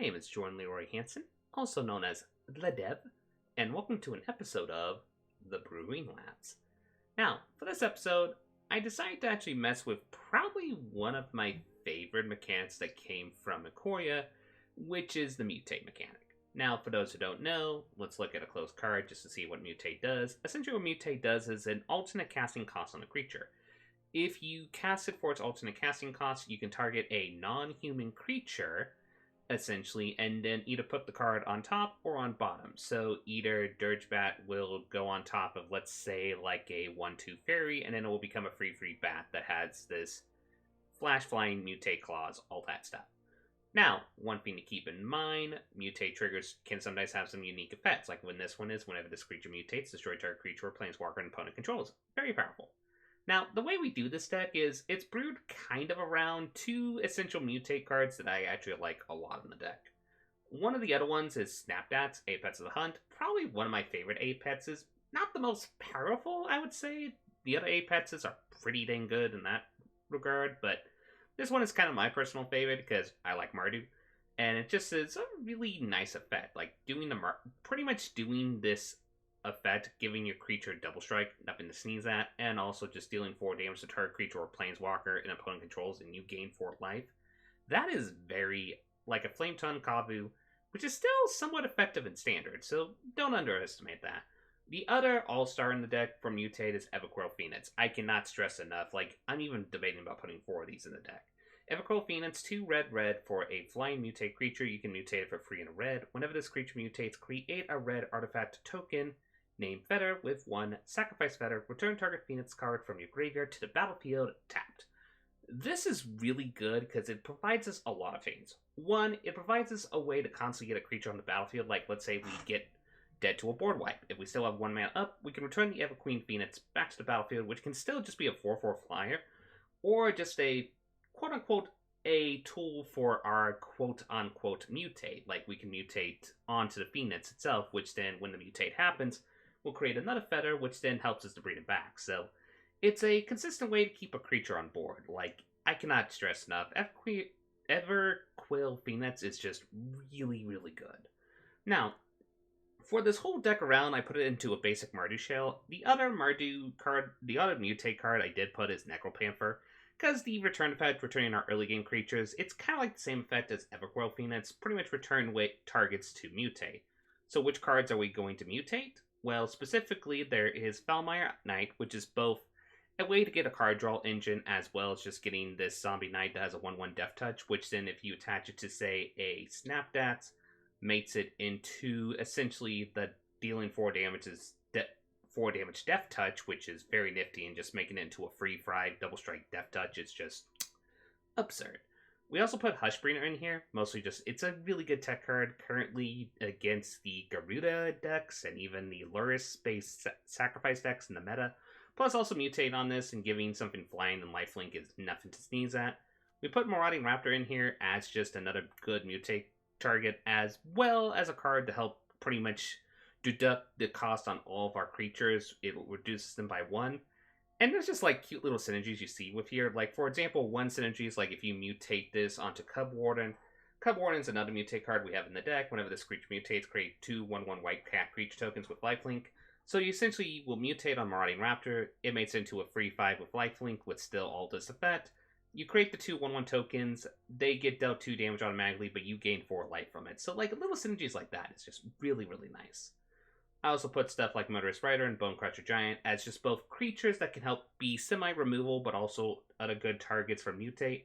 name is Jordan Leroy Hansen, also known as The Dev, and welcome to an episode of the Brewing Labs. Now, for this episode, I decided to actually mess with probably one of my favorite mechanics that came from Ikoria, which is the Mutate mechanic. Now, for those who don't know, let's look at a close card just to see what Mutate does. Essentially, what Mutate does is an alternate casting cost on a creature. If you cast it for its alternate casting cost, you can target a non-human creature, essentially, and then either put the card on top or on bottom. So either Dirgebat will go on top of, let's say, like a 1/2 fairy, and then it will become a free bat that has this flash flying mutate clause, all that stuff. Now, one thing to keep in mind, mutate triggers can sometimes have some unique effects, like when this one is, whenever this creature mutates, destroy target creature or planeswalker an opponent controls. Very powerful. Now, the way we do this deck is it's brewed kind of around two essential mutate cards that I actually like a lot in the deck. One of the other ones is Snapdats, Apets of the Hunt. Probably one of my favorite Apetses. Not the most powerful, I would say. The other Apetses are pretty dang good in that regard, but this one is kind of my personal favorite because I like Mardu. And it just is a really nice effect. Like, pretty much doing this effect, giving your creature double strike, nothing to sneeze at, and also just dealing 4 damage to target creature or planeswalker an opponent controls and you gain 4 life. That is very like a Flame Tongue Kavu, which is still somewhat effective in standard, so don't underestimate that. The other all-star in the deck from Mutate is Everquell Phoenix. I cannot stress enough, like, I'm even debating about putting 4 of these in the deck. Everquell Phoenix, 2 red for a flying mutate creature. You can mutate it for free in a red. Whenever this creature mutates, create a red artifact token named Feather with 1, sacrifice Feather, return target Phoenix card from your graveyard to the battlefield tapped. This is really good because it provides us a lot of things. One, it provides us a way to constantly get a creature on the battlefield, like let's say we get dead to a board wipe. If we still have 1 mana up, we can return the Everqueen Phoenix back to the battlefield, which can still just be a 4/4 flyer, or just a quote-unquote a tool for our quote-unquote mutate. Like we can mutate onto the Phoenix itself, which then when the mutate happens, will create another feather, which then helps us to bring it back. So it's a consistent way to keep a creature on board. Like, I cannot stress enough, Everquill Phoenix is just really, really good. Now, for this whole deck around, I put it into a basic Mardu shell. The other mutate card I did put is Necropanther, because the return effect, returning our early game creatures, it's kind of like the same effect as Everquill Phoenix, pretty much return targets to mutate. So which cards are we going to mutate? Well, specifically, there is Falmire Knight, which is both a way to get a card draw engine, as well as just getting this Zombie Knight that has a 1/1 Death Touch, which then, if you attach it to, say, a Snapdats, mates it into, essentially, the dealing 4 damage Death Touch, which is very nifty, and just making it into a free fry double strike Death Touch is just absurd. We also put Hushbringer in here, mostly just, it's a really good tech card currently against the Garuda decks and even the Luris-based sacrifice decks in the meta. Plus also mutate on this, and giving something flying and lifelink is nothing to sneeze at. We put Marauding Raptor in here as just another good mutate target, as well as a card to help pretty much deduct the cost on all of our creatures. It reduces them by 1. And there's just like cute little synergies you see with here. Like, for example, one synergy is like if you mutate this onto Cub Warden. Cub Warden's another mutate card we have in the deck. Whenever this creature mutates, create 2 1/1 white cat creature tokens with lifelink. So you essentially will mutate on Marauding Raptor. It makes it into a free 5 with lifelink with still all this effect. You create the 2 1/1 tokens. They get dealt 2 damage automatically, but you gain 4 life from it. So like little synergies like that is just really, really nice. I also put stuff like Murderous Rider and Bonecrusher Giant as just both creatures that can help be semi-removal, but also other good targets for mutate.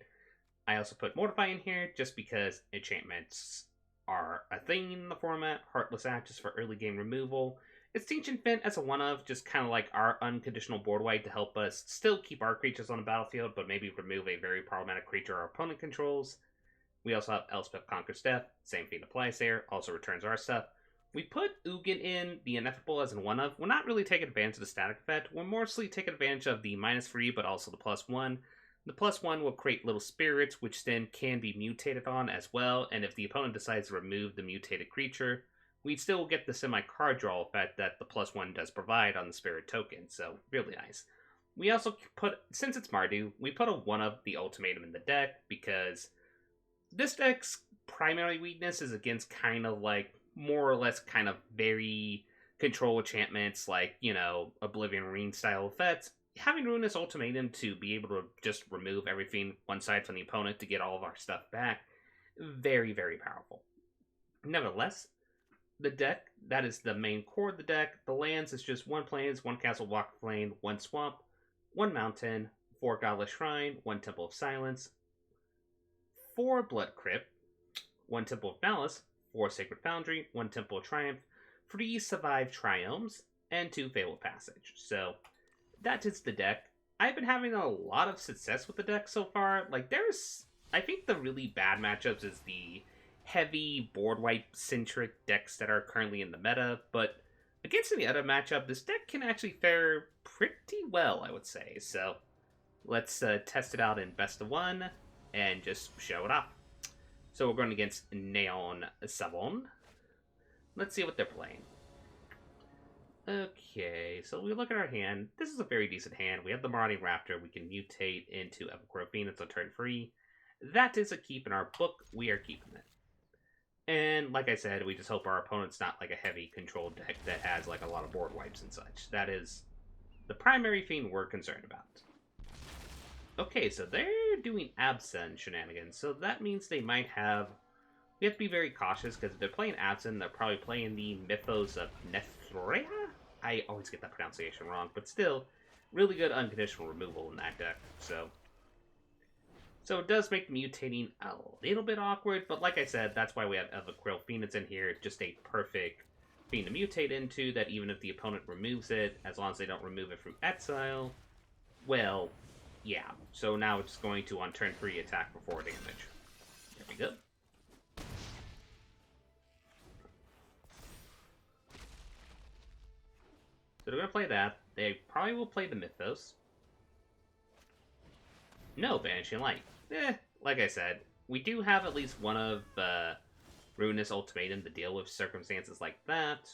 I also put Mortify in here just because enchantments are a thing in the format. Heartless Act just for early game removal. Extinction Fin as a one-of, just kind of like our unconditional board wipe to help us still keep our creatures on the battlefield, but maybe remove a very problematic creature our opponent controls. We also have Elspeth Conquers Death. Same thing applies there. Also returns our stuff. We put Ugin in the Ineffable as a one-of. We're not really taking advantage of the static effect. We're mostly taking advantage of the -3, but also the +1. The +1 will create little spirits, which then can be mutated on as well, and if the opponent decides to remove the mutated creature, we still get the semi-card draw effect that the +1 does provide on the spirit token, so really nice. We also put, since it's Mardu, we put a one of the ultimatum in the deck, because this deck's primary weakness is against kind of like more or less kind of very control enchantments like, Oblivion Marine style effects. Having Ruinous Ultimatum to be able to just remove everything one side from the opponent to get all of our stuff back, very, very powerful. Nevertheless, the deck, that is the main core of the deck. The lands is just 1 plains, 1 castle walk plain, 1 swamp, 1 mountain, 4 godless shrine, 1 temple of silence, 4 blood crypt, 1 temple of malice, 4 sacred foundry, 1 temple of triumph, 3 survived triomes, and 2 fabled passage. So that is the deck. I've been having a lot of success with the deck so far. Like, I think the really bad matchups is the heavy board wipe centric decks that are currently in the meta, but against any other matchup, this deck can actually fare pretty well, I would say. So let's test it out in best of 1 and just show it off. So we're going against Neon Savon. Let's see what they're playing. Okay, so we look at our hand. This is a very decent hand. We have the Marauding Raptor. We can mutate into Evergrowth Phoenix on turn 3. That is a keep in our book. We are keeping it. And like I said, we just hope our opponent's not like a heavy control deck that has like a lot of board wipes and such. That is the primary thing we're concerned about. Okay, so they're doing Absent shenanigans, so that means they might have... We have to be very cautious, because if they're playing Absent, they're probably playing the Mythos of Nethrea? I always get that pronunciation wrong, but still, really good unconditional removal in that deck, so it does make mutating a little bit awkward, but like I said, that's why we have Evergrowth Phoenix in here, just a perfect thing to mutate into, that even if the opponent removes it, as long as they don't remove it from exile, well... Yeah, so now it's going to, on turn 3, attack for 4 damage. There we go. So they're going to play that. They probably will play the Mythos. No Banishing Light. Like I said, we do have at least one of Ruinous Ultimatum to deal with circumstances like that.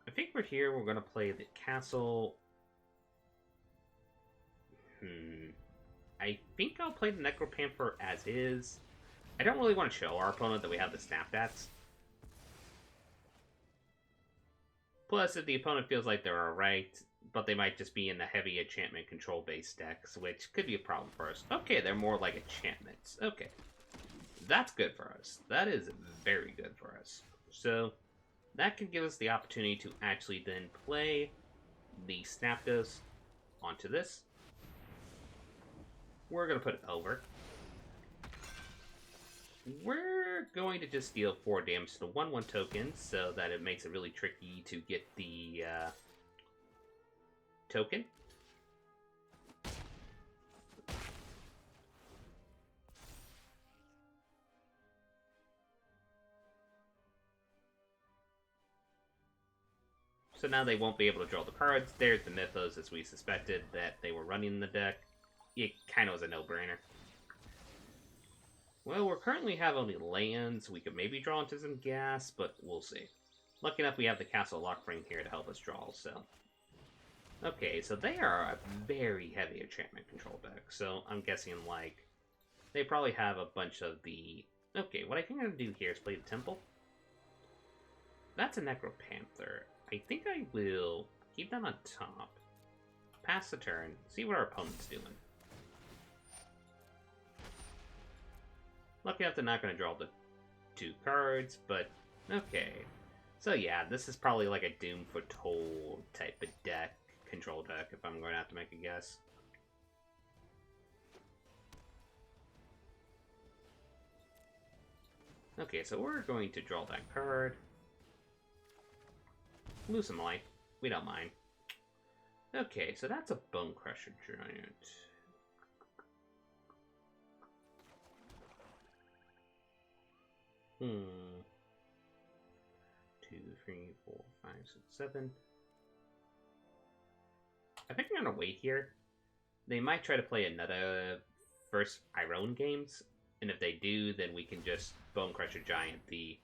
I think we're here. We're going to play the castle. I think I'll play the Necropanther as is. I don't really want to show our opponent that we have the Snapbats. Plus, if the opponent feels like they're alright, but they might just be in the heavy enchantment control-based decks, which could be a problem for us. Okay, they're more like enchantments. Okay. That's good for us. That is very good for us. So... that can give us the opportunity to actually then play the Snapdos onto this. We're going to put it over. We're going to just deal 4 damage to the 1/1 token so that it makes it really tricky to get the token. So now they won't be able to draw the cards. There's the Mythos, as we suspected that they were running in the deck. It kind of was a no-brainer. Well, we currently have only lands. We could maybe draw into some gas, but we'll see. Lucky enough we have the Castle Lockbrain here to help us draw, so... Okay, so they are a very heavy enchantment control deck, so I'm guessing, like, they probably have a bunch of the... Okay, what I think I'm going to do here is play the Temple. That's a Necropanther. I think I will keep them on top, pass the turn, see what our opponent's doing. Lucky enough they're not going to draw the 2 cards, but okay. So yeah, this is probably like a Doom Foretold type of deck, control deck, if I'm going to have to make a guess. Okay, so we're going to draw that card. Lose some life. We don't mind. Okay, so that's a Bone Crusher Giant. Hmm. 2, 3, 4, 5, 6, 7. I think I'm gonna wait here. They might try to play another first Iron games, and if they do, then we can just Bone Crusher Giant the...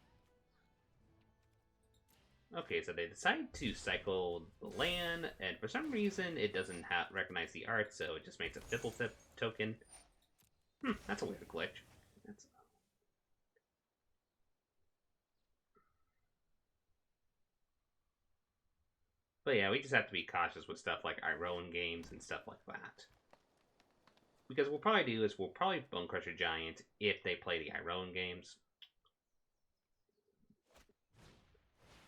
Okay, so they decide to cycle the land, and for some reason it doesn't recognize the art, so it just makes a Fipple Tip. token. That's a weird glitch. That's... But yeah, we just have to be cautious with stuff like our own games and stuff like that. Because what we'll probably do is we'll probably Bone Crusher Giant if they play the Iron games.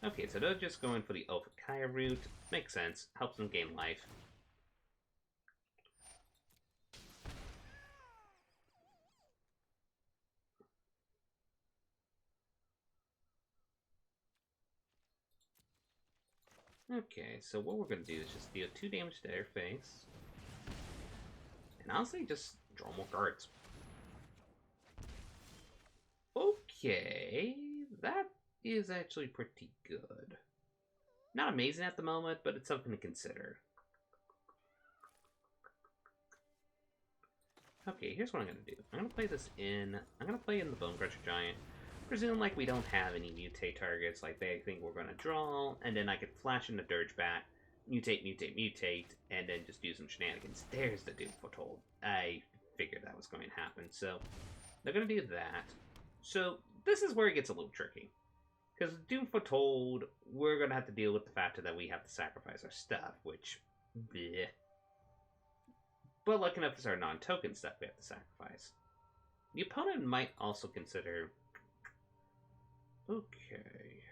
Okay, so they're just going for the Ophiuchia route. Makes sense. Helps them gain life. Okay, so what we're going to do is just deal 2 damage to their face. And honestly, just draw more cards. Okay, that is actually pretty good. Not amazing at the moment, but it's something to consider. Okay, here's what I'm going to do. I'm going to play this in... I'm going to play in the Bone Crusher Giant. Presume like we don't have any mutate targets, like they think we're going to draw, and then I could flash in the Dirge Bat, mutate, mutate, mutate, and then just do some shenanigans. There's the Doom Foretold. I figured that was going to happen, so they're going to do that. So this is where it gets a little tricky. Because Doom Foretold, we're going to have to deal with the fact that we have to sacrifice our stuff, which, bleh. But lucky enough, it's our non-token stuff we have to sacrifice. The opponent might also consider... Okay.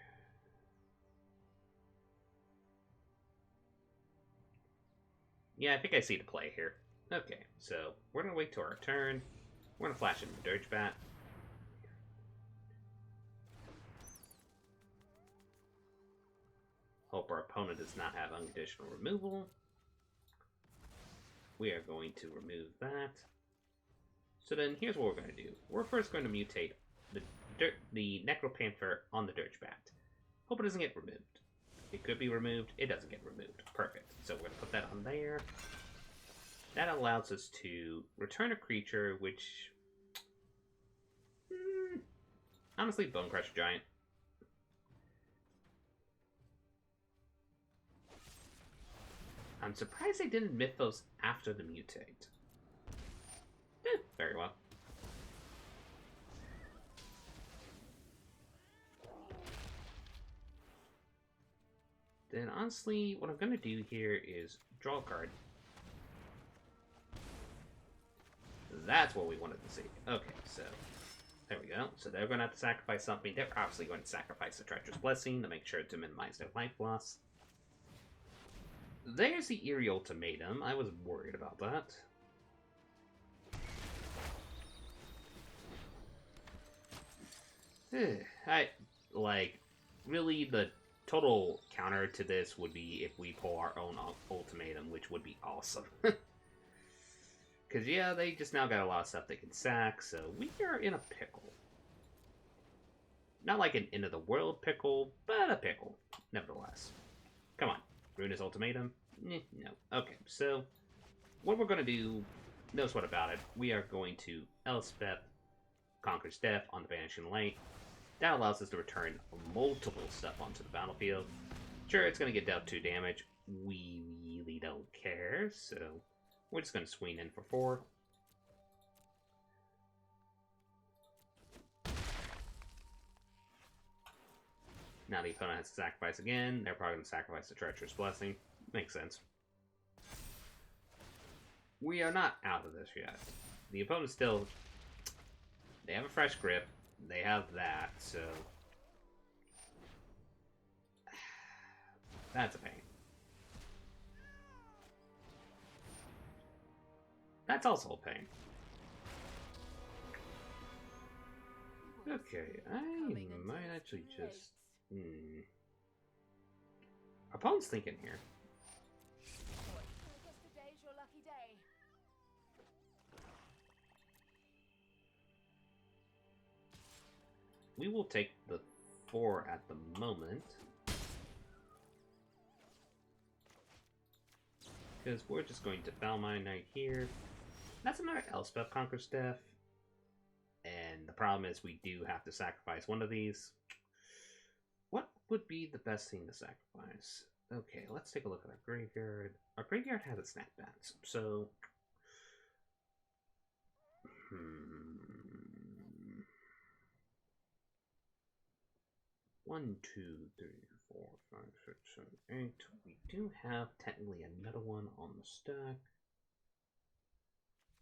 Yeah, I think I see the play here. Okay, so we're going to wait till our turn. We're going to flash in the Dirge Bat. Hope our opponent does not have unconditional removal. We are going to remove that. So then here's what we're going to do. We're first going to mutate the Necropanther on the Dirge Bat. Hope it doesn't get removed. It could be removed. It doesn't get removed. Perfect. So we're going to put that on there. That allows us to return a creature, which... honestly, Bone Crusher Giant. I'm surprised they didn't Mythos after the mutate. Very well. Then honestly, what I'm going to do here is draw a card. That's what we wanted to see. Okay, so there we go. So they're going to have to sacrifice something. They're obviously going to sacrifice the Treacherous Blessing to make sure to minimize their life loss. There's the Eerie Ultimatum. I was worried about that. Really, the total counter to this would be if we pull our own ultimatum, which would be awesome. Because, yeah, they just now got a lot of stuff they can sack, so we are in a pickle. Not like an end-of-the-world pickle, but a pickle, nevertheless. Come on, ruin his ultimatum? No. Okay, so what we're going to do, knows what about it, we are going to Elspeth Conquers Death on the Vanishing Light. That allows us to return multiple stuff onto the battlefield. Sure, it's going to get dealt 2 damage. We really don't care, so we're just going to swing in for 4. Now the opponent has to sacrifice again. They're probably going to sacrifice the Treacherous Blessing. Makes sense. We are not out of this yet. The opponent still... They have a fresh grip. They have that, so... That's a pain. That's also a pain. Okay, I might actually just... Our opponent's thinking here. We will take the 4 at the moment. Because we're just going to Foulmine right here. That's another Elspeth Conquers Death. And the problem is we do have to sacrifice one of these. What would be the best thing to sacrifice? Okay, let's take a look at our graveyard. Our graveyard has its snapbacks, so 1, 2, 3, 4, 5, 6, 7, 8. We do have technically another one on the stack.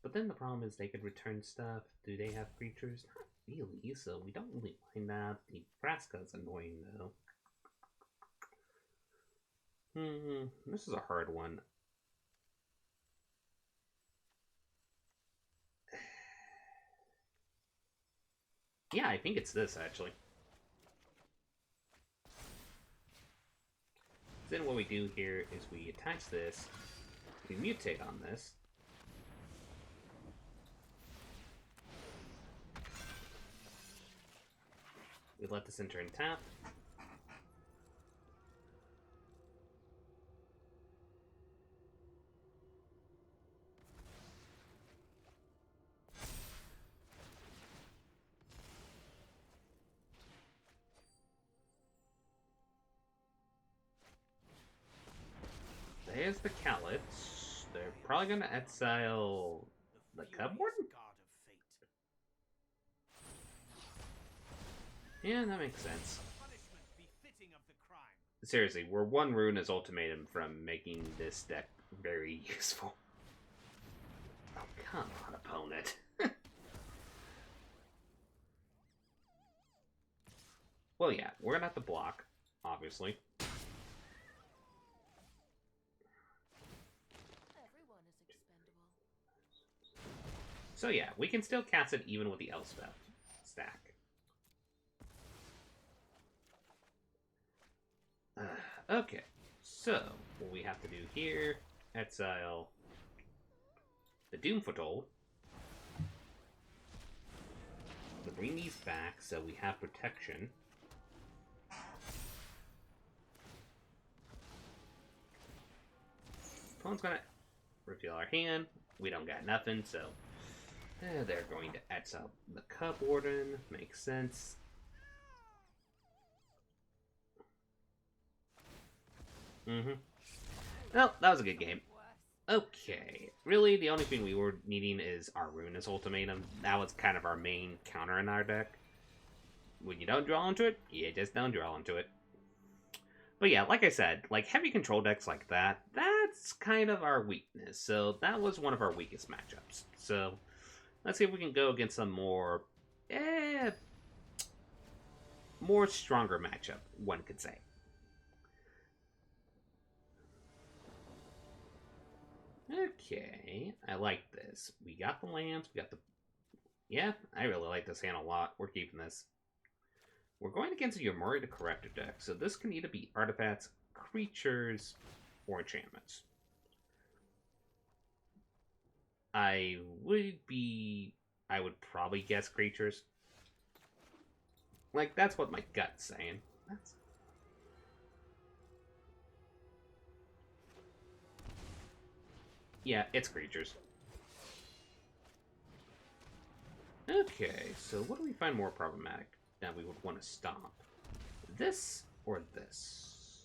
But then the problem is they could return stuff. Do they have creatures? Not really, so we don't really mind that. Nebraska's annoying though. This is a hard one. Yeah, I think it's this actually. Then what we do here is we attach this, we mutate on this. We let this enter and tap. There's the Callets. They're probably going to exile the Cupboard? Yeah, that makes sense. Seriously, we're one rune as ultimatum from making this deck very useful. Oh, come on, opponent. Well, yeah, we're going to have to block, obviously. So yeah, we can still cast it even with the Elspeth stack. Okay, so what we have to do here, exile the Doom Foretold. We'll bring these back so we have protection. Opponent's gonna reveal our hand. We don't got nothing, so they're going to exile the Cup Warden. Makes sense. Well, that was a good game. Okay, really the only thing we were needing is our Ruinous Ultimatum. That was kind of our main counter in our deck. When you don't draw into it, you just don't draw into it. But yeah, like I said, like heavy control decks like that, that's kind of our weakness. So that was one of our weakest matchups. So let's see if we can go against some more stronger matchup, one could say. Okay, I like this. We got the lands, we got the... Yeah, I really like this hand a lot. We're keeping this. We're going against a Yomori the Corrector deck, so this can either be artifacts, creatures, or enchantments. I would probably guess creatures. Like, that's what my gut's saying. Yeah, it's creatures. Okay, so what do we find more problematic that we would want to stop? This or this?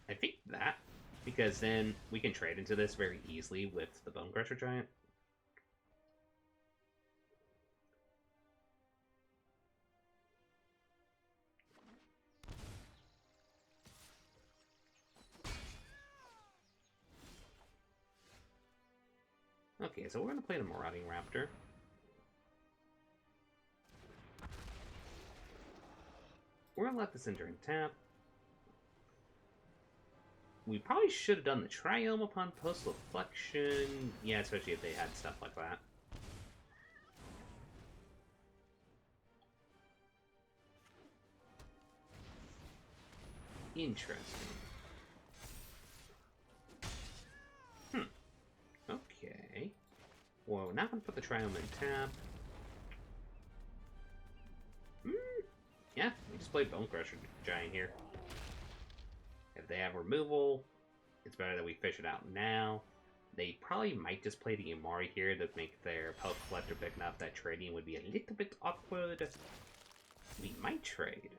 I think that, because then we can trade into this very easily with the Bone Crusher Giant. Okay, so we're going to play the Marauding Raptor. We're going to let this enter and tap. We probably should have done the Triome upon Postal Reflection. Yeah, especially if they had stuff like that. Interesting. Okay. Well, we're not going to put the Triome in tap. Yeah, we just played Bone Crusher Giant here. If they have removal, it's better that we fish it out now. They probably might just play the Yomori here to make their Pellet Collector big enough that trading would be a little bit awkward. We might trade.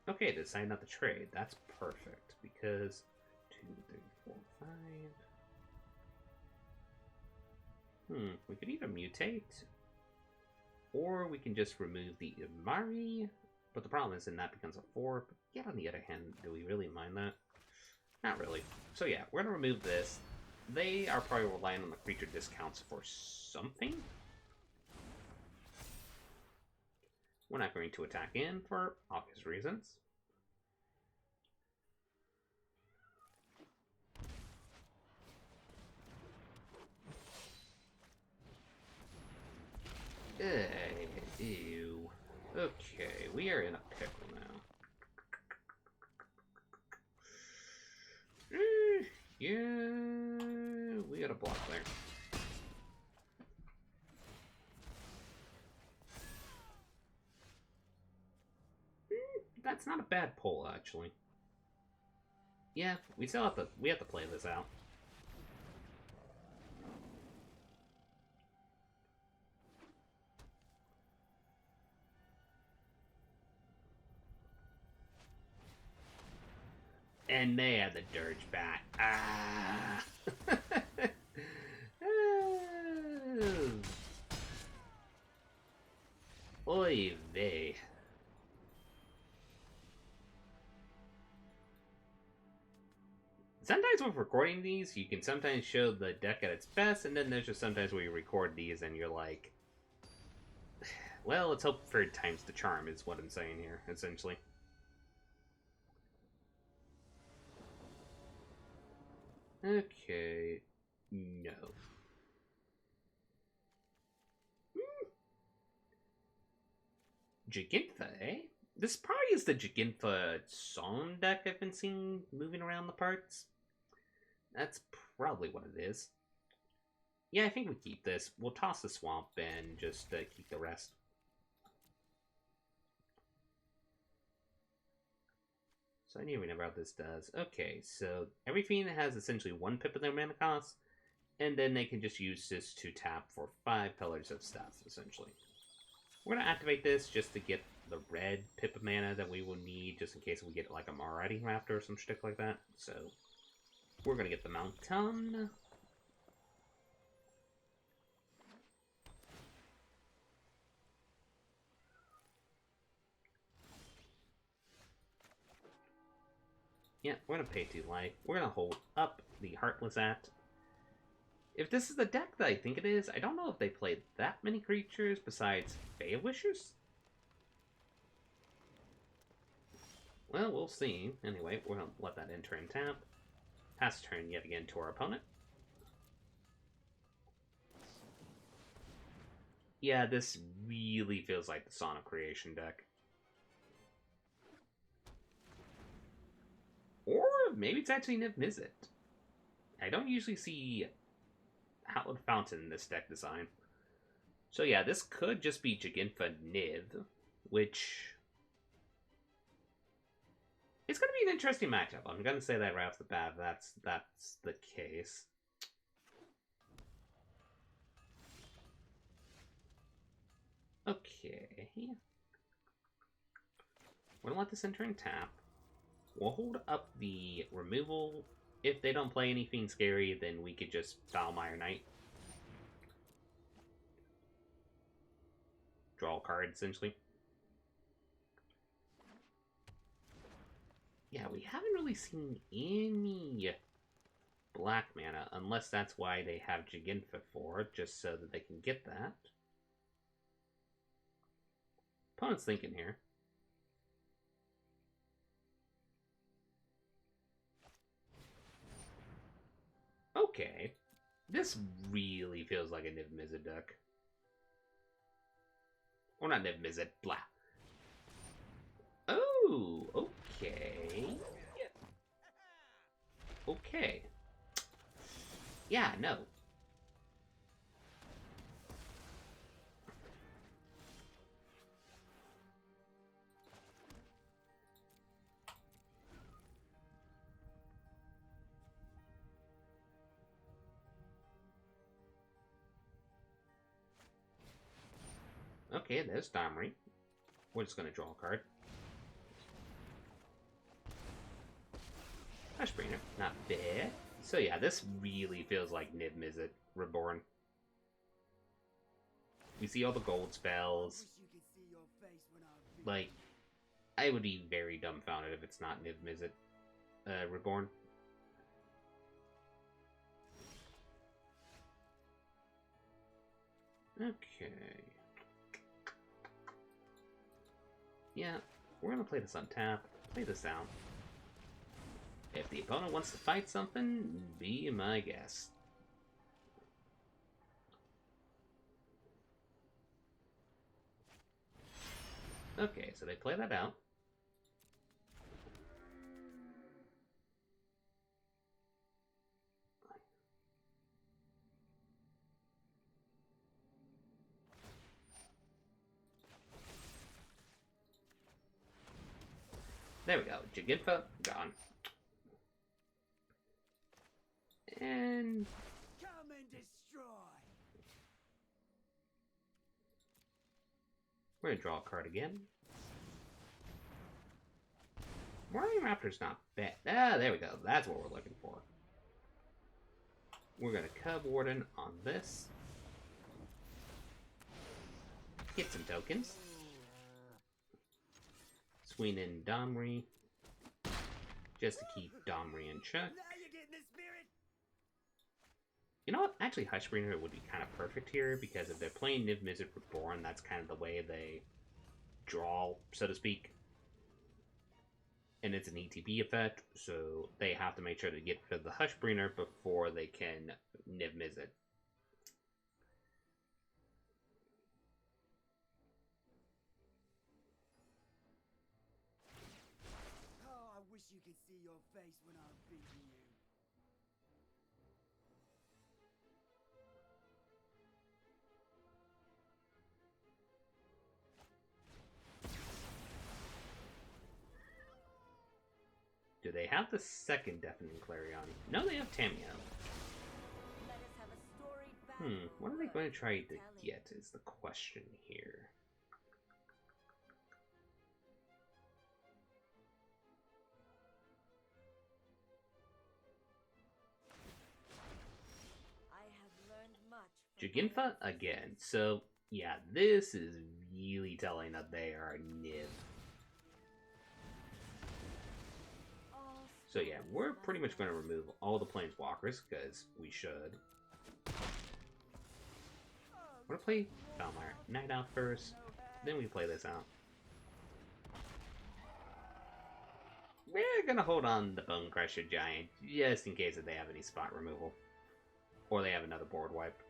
Okay, they decided not to trade. That's perfect, because 3, 4, 5. We could either mutate, or we can just remove the Imari. But the problem is, then that becomes a 4. But yet on the other hand, do we really mind that? Not really. So yeah, we're gonna remove this. They are probably relying on the creature discounts for something. We're not going to attack in for obvious reasons. Ew. Okay, we are in a pickle now. Yeah, we got a block there. That's not a bad pull, actually. Yeah, we have to play this out. And they had the dirge back. Ah! Oy vey. Sometimes with recording these, you can sometimes show the deck at its best, and then there's just sometimes where you record these and you're like, well, let's hope third time's the charm is what I'm saying here, essentially. Okay. No. Jigintha, eh? This probably is the Jigintha song deck I've been seeing moving around the parts. That's probably what it is. Yeah, I think we keep this. We'll toss the swamp and just keep the rest. So I need to remember how this does. Okay, so everything has essentially 1 pip of their mana cost, and then they can just use this to tap for 5 pillars of stuff, essentially. We're going to activate this just to get the red pip of mana that we will need, just in case we get like a Marauding Raptor or some shit like that. So, we're going to get the Mountain. Yeah, we're going to pay 2 life. We're going to hold up the Heartless Act. If this is the deck that I think it is, I don't know if they played that many creatures besides Fey Wishers. Well, we'll see. Anyway, we're going to let that enter and tap. Pass turn yet again to our opponent. Yeah, this really feels like the Sonic Creation deck. Or maybe it's actually Niv Mizzet. I don't usually see Hallowed Fountain in this deck design. So yeah, this could just be Jigintha Niv, which... it's going to be an interesting matchup. I'm going to say that right off the bat. That's the case. Okay. We're going to let this enter and tap. We'll hold up the removal. If they don't play anything scary, then we could just Foulmire Knight. Draw a card, essentially. Yeah, we haven't really seen any black mana, unless that's why they have Jigintha for it, just so that they can get that. Opponent's thinking here. Okay. This really feels like a Niv Mizzet deck. Or not Niv Mizzet, blah. Oh, okay. Okay. Yeah, no. Okay, there's Domri. We're just going to draw a card. Hushbringer, not bad. So yeah, this really feels like Niv Mizzet Reborn. We see all the gold spells. Like, I would be very dumbfounded if it's not Niv Mizzet Reborn. Okay. Yeah, we're gonna play this on tap. Play this out. If the opponent wants to fight something, be my guest. Okay, so they play that out. There we go. Jigidfa, gone. And... Come and destroy! we're gonna draw a card again. Warning Raptor's not bad. Ah, there we go. That's what we're looking for. We're gonna Cub Warden on this. Get some tokens. Swing in Domri. Just to keep Domri in check. Now you're getting the spirit! You know what? Actually, Hushbringer would be kind of perfect here, because if they're playing Niv Mizzet Reborn, that's kind of the way they draw, so to speak. And it's an ETB effect, so they have to make sure to get rid of the Hushbringer before they can Niv Mizzet. Oh, I wish you could see your face when I'm beating you. Do they have the second Deafening Clarion? No, they have Tamio. Let us have a storied battle What are they going to try to telling. get is the question here. I have learned much from Jiginfa again. So, yeah, this is really telling that they are Niv. all So yeah, we're pretty much going to remove all the Planeswalkers, because we should. We're going to play Valmire Night Out first, then we play this out. We're going to hold on the Bone Crusher Giant, just in case if they have any spot removal. Or they have another board wipe.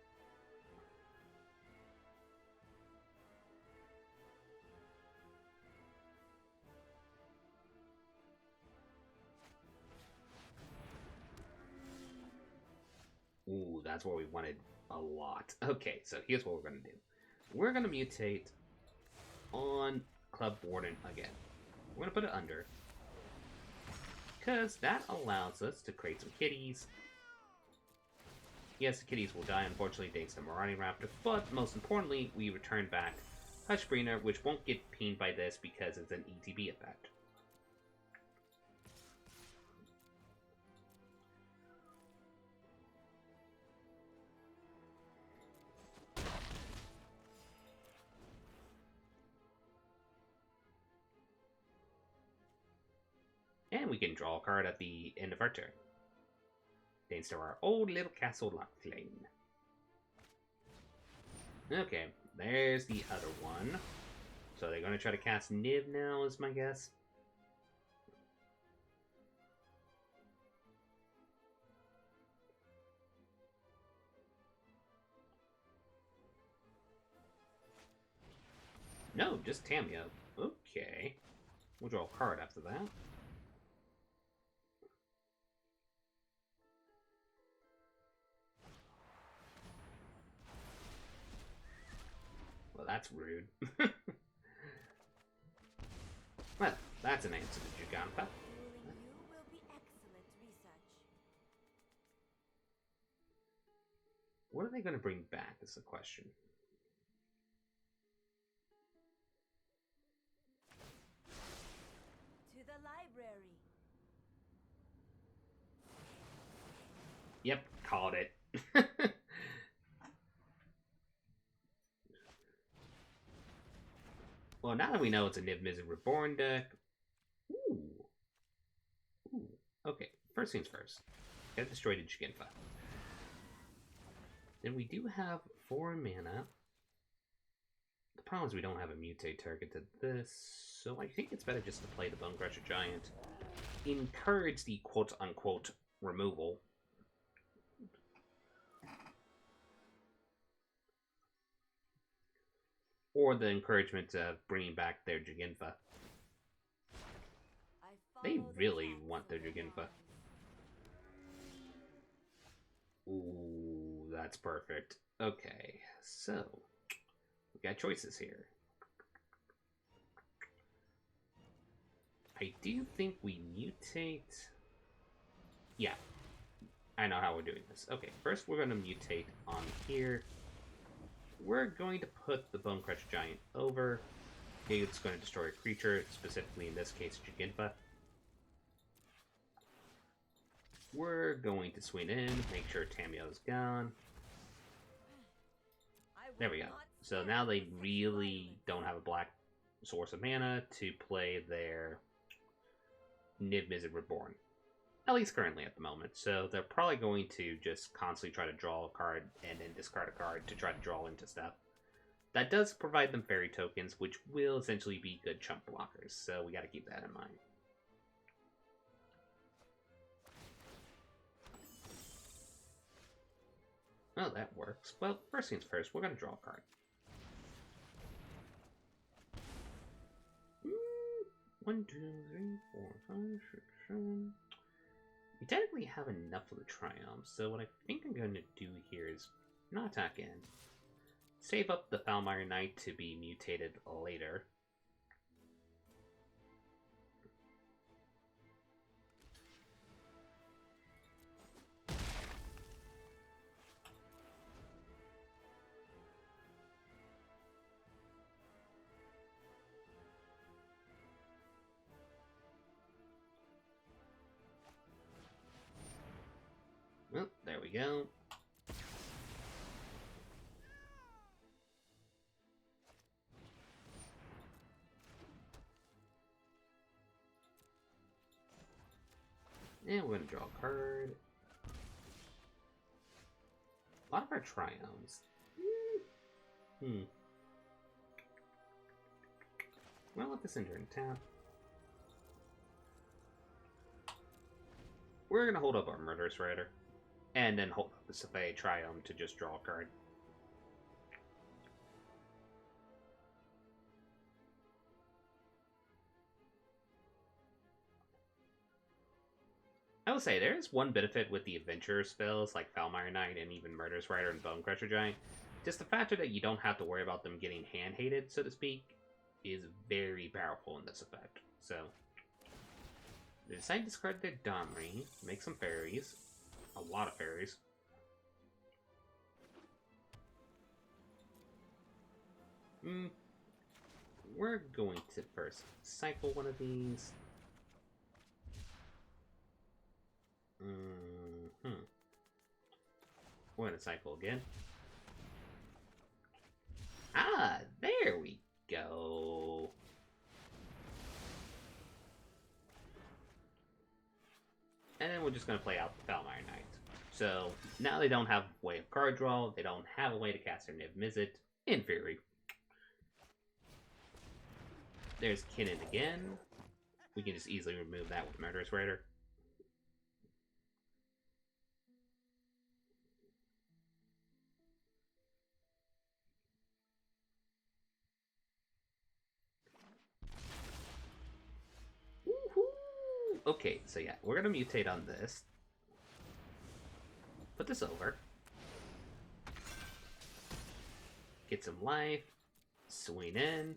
Ooh, that's what we wanted a lot. Okay, so here's what we're going to do. We're going to mutate on Club Warden again. We're going to put it under. Because that allows us to create some kitties. Yes, the kitties will die, unfortunately, thanks to Marauding Raptor. But most importantly, we return back Hushbringer, which won't get pinged by this because it's an ETB effect. And we can draw a card at the end of our turn. Thanks to our old little castle Lockflame. Okay, there's the other one. So they're going to try to cast Niv now, is my guess. No, just Tamio. Okay. We'll draw a card after that. Well, that's rude. Well, that's an answer to Giganta. ruling you will be excellent research. What are they going to bring back is the question. To the library. Yep, called it. Well, now that we know it's a Niv Mizzet Reborn deck... Ooh. Ooh. Okay, first things first. Gotta destroy the Jigenfa. Then we do have 4 mana. The problem is we don't have a Mutate target to this, so I think it's better just to play the Bone Crusher Giant. Encourage the quote-unquote removal. Or the encouragement of bringing back their Jigenfa. They really want their Jigenfa. Ooh, that's perfect. Okay, so we got choices here. I do think we mutate. Yeah, I know how we're doing this. Okay, first we're going to mutate on here. We're going to put the Bone Crusher Giant over. It's going to destroy a creature, specifically in this case, Jigenfa. We're going to swing in, make sure Tamio's gone. There we go. So now they really don't have a black source of mana to play their Niv Mizzet Reborn. At least currently at the moment. So they're probably going to just constantly try to draw a card and then discard a card to try to draw into stuff. That does provide them fairy tokens, which will essentially be good chump blockers. So we got to keep that in mind. Well, that works. Well, first things first, we're going to draw a card. 1, 2, 3, 4, 5, 6, 7. We technically have enough of the Triumph, so what I think I'm going to do here is not attack in. Save up the Foulmire Knight to be mutated later. Well, there we go. And we're going to draw a card. A lot of our Triumphs. Well, let this enter and tap. We're going to hold up our Murderous Rider. And then hold up the Safai Triumph to just draw a card. I will say, there is one benefit with the adventure spells like Foulmire Knight and even Murderous Rider and Bone Crusher Giant. Just the factor that you don't have to worry about them getting hand-hated, so to speak, is very powerful in this effect. So, they decide to discard their Domri, make some fairies. A lot of fairies. We're going to first cycle one of these. We're going to cycle again. Ah, there we go. And then we're just going to play out the Foulmire Knight. So, now they don't have a way of card draw, they don't have a way to cast their Niv Mizzet, in theory. There's Kinnan again. We can just easily remove that with Murderous Rider. Okay, so yeah, we're gonna mutate on this. Put this over. Get some life. Swing in.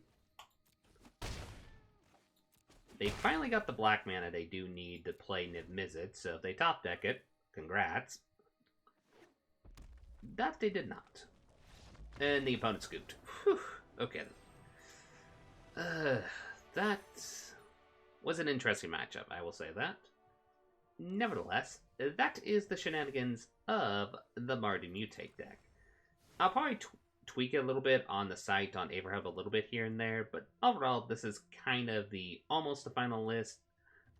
They finally got the black mana they do need to play Niv Mizzet, so if they top deck it, congrats. That they did not. And the opponent scooped. Whew. Okay. That was an interesting matchup, I will say that. nevertheless, that is the shenanigans of the Mardu Mutate deck. I'll probably tweak it a little bit on the site on Averhub a little bit here and there, but overall, this is kind of the almost the final list.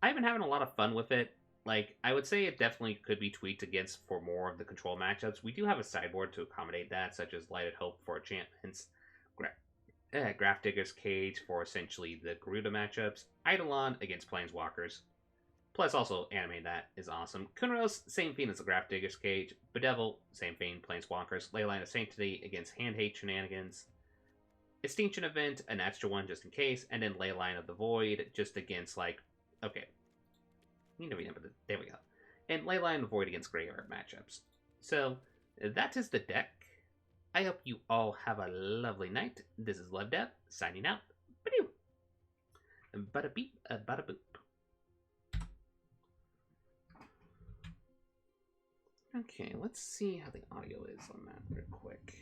I've been having a lot of fun with it. Like, I would say it definitely could be tweaked against for more of the control matchups. We do have a sideboard to accommodate that, such as Lighted Hope for enchantments, Grafdigger's Cage for essentially the Garuda matchups, Eidolon against Planeswalkers. Plus, also, animating that is awesome. Kunaros, same theme as the Grafdigger's Cage. Bedevil, same theme, Planeswalkers. Leyline of Sanctity against Hand Hate Shenanigans. Extinction Event, an extra one just in case. And then Leyline of the Void, just against, like, okay. You never remember there we go. And Leyline of the Void against Graveyard matchups. So, that is the deck. I hope you all have a lovely night. This is LevDev, signing out. Ba-doo! Bada beep, bada boop. Okay, let's see how the audio is on that real quick.